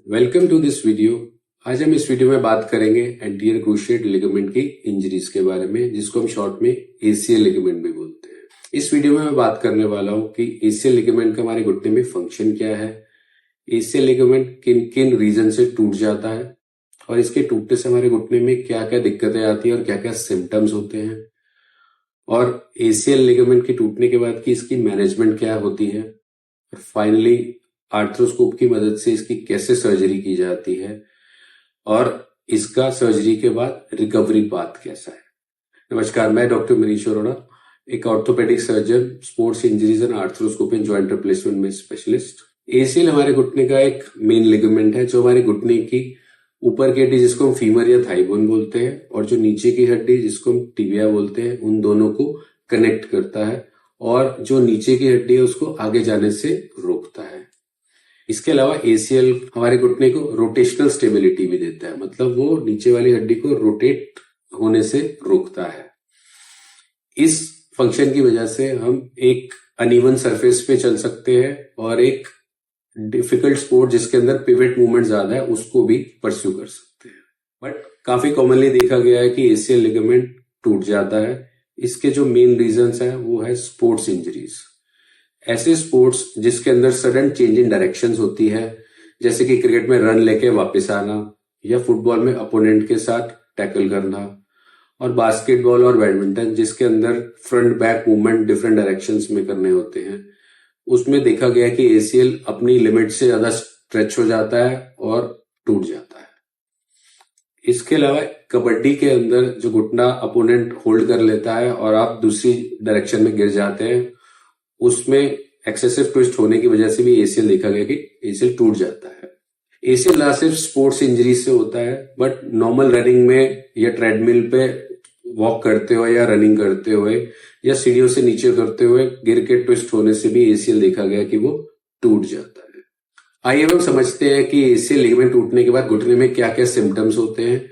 Welcome to this video. आज हम इस वीडियो में बात करेंगे एंटीरियर क्रूशिएट लिगामेंट की इंजरीज के बारे में, जिसको हम शॉर्ट में एसीएल लिगामेंट भी बोलते हैं। इस वीडियो में मैं बात करने वाला हूं कि एसीएल लिगामेंट का हमारे घुटने में फंक्शन क्या है, एसीएल लिगामेंट किन किन रीजन से टूट जाता है और इसके टूटने से हमारे घुटने में क्या क्या दिक्कतें आती है और क्या क्या सिम्टम्स होते हैं, और एसीएल लिगामेंट के टूटने के बाद की इसकी मैनेजमेंट क्या होती है, और फाइनली आर्थ्रोस्कोप की मदद से इसकी कैसे सर्जरी की जाती है और इसका सर्जरी के बाद रिकवरी पाथ कैसा है। नमस्कार, मैं डॉक्टर मनीष अरोड़ा, एक orthopaedic surgeon, sports injuries and arthroscopy and joint replacement में स्पेशलिस्ट। एसीएल हमारे घुटने का एक मेन लिगामेंट है जो हमारे घुटने की ऊपर की हड्डी जिसको हम फीमर या थाई बोन बोलते हैं और जो नीचे की हड्डी जिसको हम टिबिया बोलते हैं, उन दोनों को कनेक्ट करता है और जो नीचे की हड्डी है उसको आगे जाने से रोकता है। इसके अलावा एसीएल हमारे घुटने को रोटेशनल स्टेबिलिटी भी देता है, मतलब वो नीचे वाली हड्डी को रोटेट होने से रोकता है। इस फंक्शन की वजह से हम एक अनइवन सरफेस पे चल सकते हैं और एक डिफिकल्ट स्पोर्ट जिसके अंदर पिवट मूवमेंट ज्यादा है उसको भी परस्यू कर सकते हैं। बट काफी कॉमनली देखा गया है कि एसीएल लिगामेंट टूट जाता है। इसके जो मेन रीजंस है वो है स्पोर्ट्स इंजरीज। ऐसे स्पोर्ट्स जिसके अंदर सडन चेंज इन डायरेक्शंस होती है, जैसे कि क्रिकेट में रन लेके वापस आना या फुटबॉल में अपोनेंट के साथ टैकल करना, और बास्केटबॉल और बैडमिंटन जिसके अंदर front back movement different directions में करने होते हैं, उसमें देखा गया कि एसीएल अपनी लिमिट से ज्यादा स्ट्रेच हो जाता है और टूट जाता है। इसके अलावा कबड्डी के अंदर जो घुटना अपोनेंट होल्ड कर लेता है और आप दूसरी डायरेक्शन में गिर जाते हैं, उसमें एक्सेसिव ट्विस्ट होने की वजह से भी एसीएल देखा गया कि एसीएल टूट जाता है। एसीएल ना सिर्फ स्पोर्ट्स इंजरी से होता है, बट नॉर्मल रनिंग में या ट्रेडमिल पे वॉक करते हुए या रनिंग करते हुए या सीढ़ियों से नीचे उतरते हुए गिर के ट्विस्ट होने से भी एसीएल देखा गया कि वो टूट जाता है। आइए हम समझते हैं कि एसीएल लिगामेंट टूटने के बाद घुटने में क्या क्या सिम्टम्स होते हैं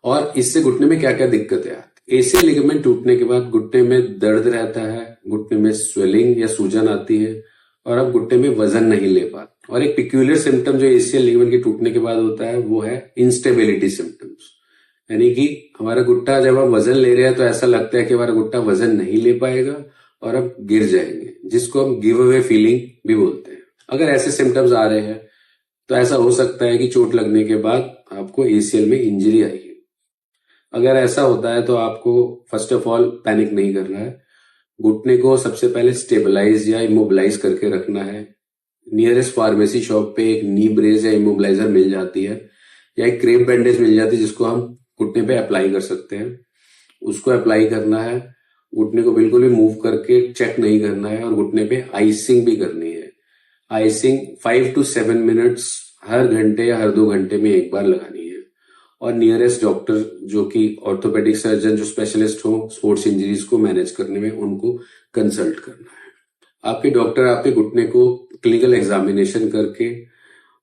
और इससे घुटने में क्या क्या दिक्कतें आती है। एसीएल लिगामेंट टूटने के बाद घुटने में दर्द रहता है, घुटने में स्वेलिंग या सूजन आती है और आप घुटने में वजन नहीं ले पाते। और एक पिक्यूलियर सिम्टम जो एसीएल लिगामेंट के टूटने के बाद होता है वो है इंस्टेबिलिटी सिम्टम्स, यानी कि हमारा घुट्टा जब हम वजन ले रहे हैं तो ऐसा लगता है कि हमारा घुट्टा वजन नहीं ले पाएगा और हम गिर जाएंगे, जिसको हम गिव अवे फीलिंग भी बोलते हैं। अगर ऐसे सिम्टम्स आ रहे हैं तो ऐसा हो सकता है कि चोट लगने के बाद आपको एसीएल में इंजरी आई है। अगर ऐसा होता है तो आपको फर्स्ट ऑफ ऑल पैनिक नहीं करना है। घुटने को सबसे पहले स्टेबलाइज या इमोबिलाइज करके रखना है। नियरेस्ट फार्मेसी शॉप पे एक नी ब्रेस या इमोबिलाइजर मिल जाती है या एक क्रेप बैंडेज मिल जाती है जिसको हम घुटने पे अप्लाई कर सकते हैं। उसको अप्लाई करना है, घुटने को बिल्कुल भी मूव करके चेक नहीं करना है और घुटने पे आइसिंग भी करनी है। आइसिंग 5 to 7 मिनट्स हर घंटे या हर 2 घंटे में एक बार लगानी है। और नियरेस्ट डॉक्टर जो कि ऑर्थोपेडिक सर्जन जो स्पेशलिस्ट हो स्पोर्ट्स इंजरीज को मैनेज करने में, उनको कंसल्ट करना है। आपके डॉक्टर आपके घुटने को क्लिनिकल एग्जामिनेशन करके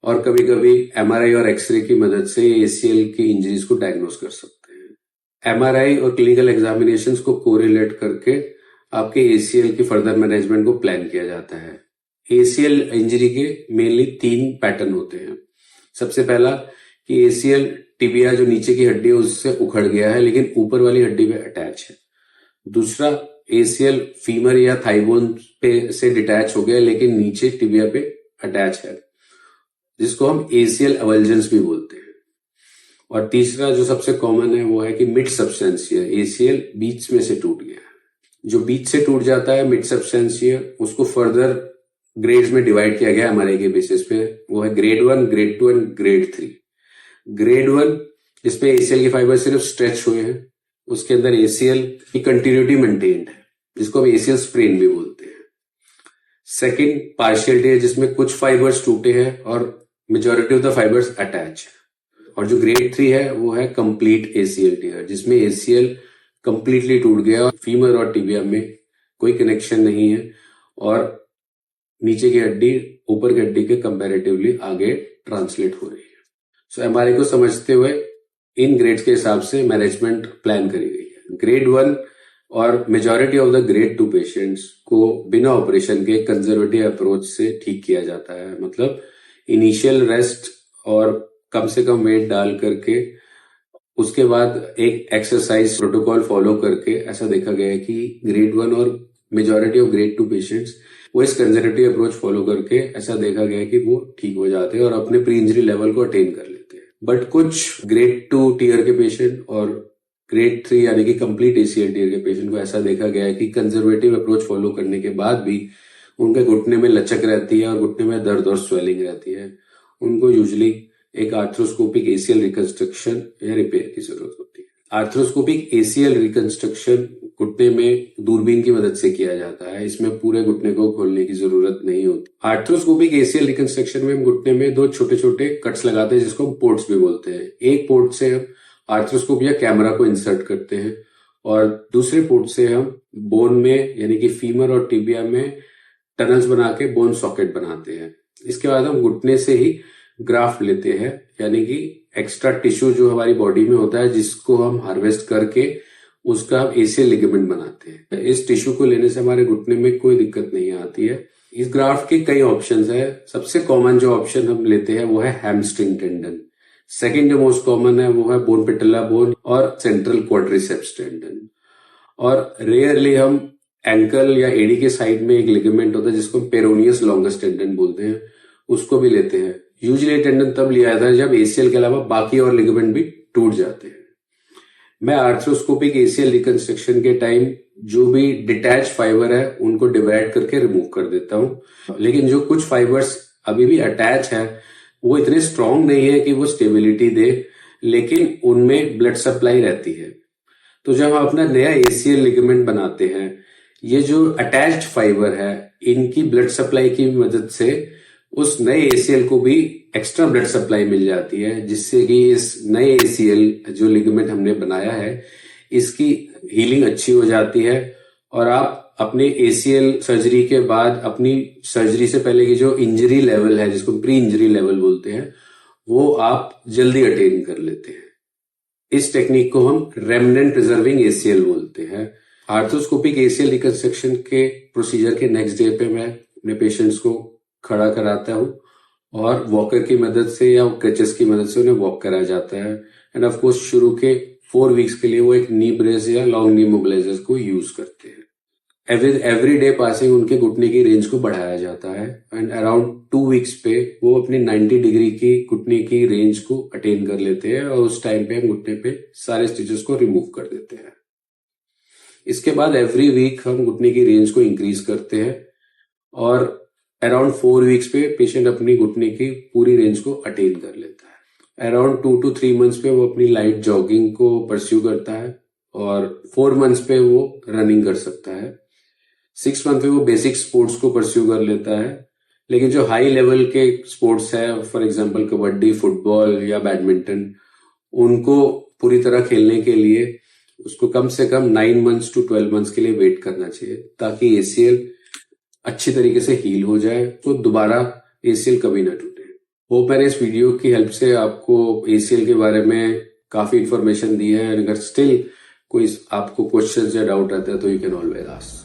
और कभी कभी एमआरआई और एक्सरे की मदद से एसीएल की इंजरीज को डायग्नोज कर सकते हैं। एमआरआई और क्लिनिकल एग्जामिनेशंस को कोरिलेट करके आपके एसीएल की फर्दर मैनेजमेंट को प्लान किया जाता है। एसीएल इंजरी के मेनली 3 पैटर्न होते हैं। सबसे पहला कि एसीएल टिबिया जो नीचे की हड्डी है उससे उखड़ गया है लेकिन ऊपर वाली हड्डी पे अटैच है। दूसरा, एसीएल फीमर या थाई बोन पे से डिटैच हो गया लेकिन नीचे टिबिया पे अटैच है, जिसको हम एसीएल अवल्जेंस भी बोलते हैं। और तीसरा जो सबसे कॉमन है वो है कि मिड सबस्टेंशियल एसीएल बीच में से टूट गया। जो बीच से टूट जाता है मिड सबस्टेंशियल, उसको फर्दर ग्रेड्स में डिवाइड किया गया एमआरआई के बेसिस पे। वो है grade 1, grade 2 and grade 3। Grade 1 जिसपे एसीएल के फाइबर सिर्फ स्ट्रेच हुए हैं, उसके अंदर एसीएल की कंटिन्यूटी मेंटेन्ड है, जिसको हम एसीएल स्प्रेन भी बोलते हैं। सेकंड, पार्शियलिटी है जिसमें कुछ फाइबर्स टूटे हैं और majority of the fibres attach है। और जो ग्रेड 3 है वो है कंप्लीट एसीएल टियर, जिसमें एसीएल कंप्लीटली टूट गया और फीमर और टिबिया में कोई कनेक्शन नहीं है और नीचे की हड्डी ऊपर की हड्डी के कंपैरेटिवली आगे ट्रांसलेट हो रही है। सो एमआरआई को समझते हुए इन ग्रेड्स के हिसाब से मैनेजमेंट प्लान करी गई है। ग्रेड 1 और majority of the grade 2 patients को बिना ऑपरेशन के कंजर्वेटिव अप्रोच से ठीक किया जाता है, मतलब इनिशियल रेस्ट और कम से कम वेट डाल करके उसके बाद एक एक्सरसाइज प्रोटोकॉल फॉलो करके ऐसा देखा गया है कि ग्रेड 1 और मेजॉरिटी ऑफ ग्रेड 2 पेशेंट्स वो इस कंजर्वेटिव अप्रोच फॉलो करके ऐसा देखा गया है कि वो ठीक हो जाते हैं और अपने प्री इंजरी लेवल को अटेन कर लेते हैं। बट कुछ ग्रेड 2 टीयर के पेशेंट और ग्रेड 3 यानी कि कंप्लीट एसीएल टीयर के पेशेंट को ऐसा देखा गया है कि कंजर्वेटिव अप्रोच फॉलो करने के बाद भी उनके घुटने में लचक रहती है और घुटने में दर्द और स्वेलिंग रहती है। उनको यूजुअली एक आर्थ्रोस्कोपिक एसीएल रिकंस्ट्रक्शन या रिपेयर की जरूरत होती है। आर्थ्रोस्कोपिक एसीएल रिकंस्ट्रक्शन घुटने में दूरबीन की मदद से किया जाता है। इसमें पूरे घुटने को खोलने की जरूरत नहीं होती। आर्थ्रोस्कोपिक एसीएल रिकंस्ट्रक्शन में हम घुटने में 2 छोटे छोटे कट्स लगाते हैं जिसको हम पोर्ट्स भी बोलते हैं। एक पोर्ट से हम आर्थ्रोस्कोप या कैमरा को इंसर्ट करते हैं और दूसरे पोर्ट से हम बोन में यानी कि फीमर और टिबिया में टनल्स बना के बोन सॉकेट बनाते हैं। इसके बाद हम घुटने से ही ग्राफ्ट लेते हैं यानी कि एक्स्ट्रा टिश्यू जो हमारी बॉडी में होता है जिसको हम हार्वेस्ट करके उसका हम एसीएल लिगामेंट बनाते हैं। इस टिश्यू को लेने से हमारे घुटने में कोई दिक्कत नहीं आती है। इस ग्राफ्ट के कई ऑप्शंस है। सबसे कॉमन जो ऑप्शन हम लेते हैं वो है हैमस्ट्रिंग टेंडन। सेकंड जो मोस्ट कॉमन है वो है बोन पेटिला बोन और सेंट्रल क्वाड्रिसेप्स टेंडन। और रेयरली हम एंकल या एडी के साइड में एक लिगामेंट होता है जिसको पेरोनियस लॉन्गस टेंडन बोलते हैं, उसको भी लेते हैं। यूजुअली टेंडन तब लिया जाता है जब एसीएल के अलावा बाकी और लिगामेंट भी टूट जाते हैं। मैं आर्थ्रोस्कोपिक एसीएल रिकंस्ट्रक्शन के टाइम जो भी डिटैच फाइबर है उनको डिवाइड करके रिमूव कर देता हूं, लेकिन जो कुछ फाइबर्स अभी भी अटैच है वो इतने स्ट्रांग नहीं है कि वो स्टेबिलिटी दे, लेकिन उनमें ब्लड सप्लाई रहती है। तो जब हम अपना नया एसीएल लिगामेंट बनाते हैं, ये जो अटैच्ड फाइबर है इनकी ब्लड सप्लाई की मदद से उस नए एसीएल को भी एक्स्ट्रा ब्लड सप्लाई मिल जाती है, जिससे कि इस नए एसीएल जो लिगामेंट हमने बनाया है इसकी हीलिंग अच्छी हो जाती है और आप अपने एसीएल सर्जरी के बाद अपनी सर्जरी से पहले की जो इंजरी लेवल है जिसको प्री इंजरी लेवल बोलते हैं वो आप जल्दी अटेन कर लेते हैं। इस टेक्निक को हम रेमनेंट प्रिजर्विंग एसीएल बोलते हैं। आर्थ्रोस्कोपिक एसीएल रिकंस्ट्रक्शन के प्रोसीजर के नेक्स्ट डे पे मैं अपने पेशेंट्स को खड़ा कराता हूँ और वॉकर की मदद से या क्रचेस की मदद से उन्हें वॉक कराया जाता है। एंड ऑफ कोर्स शुरू के 4 वीक्स के लिए वो एक नी ब्रेस या लॉन्ग नी मोबिलाइजर्स को यूज करते हैं। एवरी डे पासिंग उनके घुटने की रेंज को बढ़ाया जाता है एंड अराउंड 2 वीक्स पे वो अपनी 90 डिग्री की घुटने की रेंज को अटेन कर लेते हैं और उस टाइम पे हम घुटने पे सारे स्टिचेस को रिमूव कर देते हैं। इसके बाद एवरी वीक हम घुटने की रेंज को इंक्रीज करते हैं और अराउंड 4 वीक्स पे पेशेंट अपनी घुटने की पूरी रेंज को अटेन कर लेता है। अराउंड 2 to 3 मंथ्स पे वो अपनी लाइट जॉगिंग को परस्यू करता है और 4 मंथ्स पे वो रनिंग कर सकता है। 6 मंथ पे वो बेसिक स्पोर्ट्स को परस्यू कर लेता है, लेकिन जो हाई लेवल के स्पोर्ट्स है फॉर एग्जांपल कबड्डी, फुटबॉल या बैडमिंटन, उनको पूरी तरह खेलने के लिए उसको कम से कम 9 मंथ्स to 12 मंथ्स के लिए वेट करना चाहिए ताकि एसीएल अच्छी तरीके से हील हो जाए तो दोबारा एसीएल कभी ना टूटे। होप मैंने इस वीडियो की हेल्प से आपको एसीएल के बारे में काफी इंफॉर्मेशन दी है। अगर स्टिल कोई आपको क्वेश्चन या डाउट रहता है तो यू कैन ऑलवेज आस्क।